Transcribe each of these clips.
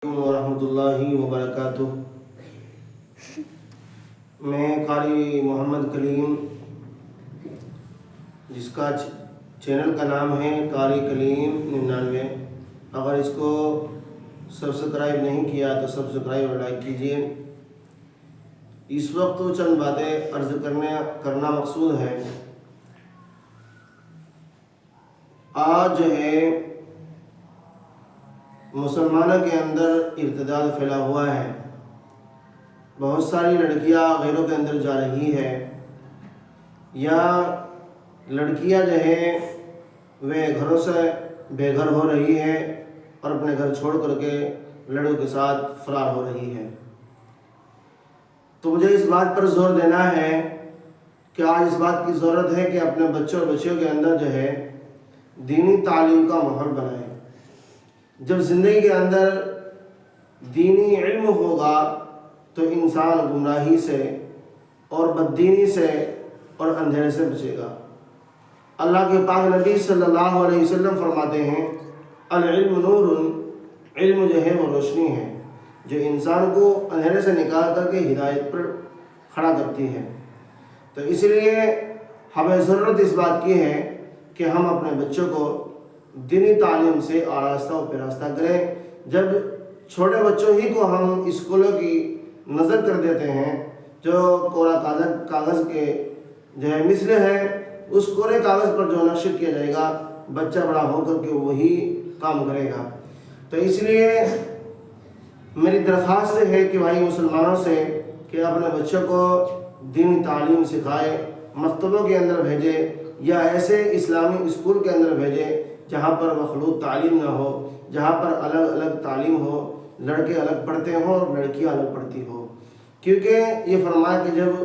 ورحمۃ اللہ وبرکاتہ۔ میں قاری محمد کلیم، جس کا چینل کا نام ہے قاری کلیم 99، اگر اس کو سبسکرائب نہیں کیا تو سبسکرائب اور لائک کیجیے۔ اس وقت چند باتیں عرض کرنا مقصود ہے۔ آج جو ہے مسلمانوں کے اندر ارتداد پھیلا ہوا ہے۔ بہت ساری لڑکیاں غیروں کے اندر جا رہی ہے، یا لڑکیاں جو ہے وہ گھروں سے بے گھر ہو رہی ہے اور اپنے گھر چھوڑ کر کے لڑکوں کے ساتھ فرار ہو رہی ہے۔ تو مجھے اس بات پر زور دینا ہے کہ آج اس بات کی ضرورت ہے کہ اپنے بچوں اور بچیوں کے اندر جو ہے دینی تعلیم کا ماحول بنائیں۔ جب زندگی کے اندر دینی علم ہوگا تو انسان گمراہی سے اور بددینی سے اور اندھیرے سے بچے گا۔ اللہ کے پاک نبی صلی اللہ علیہ وسلم فرماتے ہیں، العلم نور، علم جو ہے وہ روشنی ہے جو انسان کو اندھیرے سے نکال کر کے ہدایت پر کھڑا کرتی ہے۔ تو اس لیے ہمیں ضرورت اس بات کی ہے کہ ہم اپنے بچوں کو دینی تعلیم سے آراستہ و پیراستہ کریں۔ جب چھوٹے بچوں ہی کو ہم اسکولوں کی نظر کر دیتے ہیں، جو کورا کاغذ کے جو ہے مثل ہے، اس کورے کاغذ پر جو نقش کیا جائے گا، بچہ بڑا ہو کر کے وہی کام کرے گا۔ تو اس لیے میری درخواست ہے کہ بھائی مسلمانوں سے کہ اپنے بچوں کو دینی تعلیم سکھائے، مکتبوں کے اندر بھیجے یا ایسے اسلامی اسکول کے اندر بھیجے جہاں پر مخلوط تعلیم نہ ہو، جہاں پر الگ الگ تعلیم ہو، لڑکے الگ پڑھتے ہوں اور لڑکیاں الگ پڑھتی ہوں۔ کیونکہ یہ فرمایا کہ جب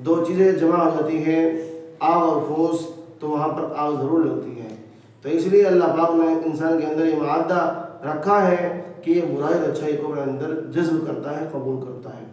دو چیزیں جمع ہو جاتی ہیں، آگ اور پھوس، تو وہاں پر آگ ضرور لگتی ہے۔ تو اس لیے اللہ پاک نے انسان کے اندر یہ معدہ رکھا ہے کہ یہ برائی اور اچھائی کو اپنے اندر جذب کرتا ہے، قبول کرتا ہے۔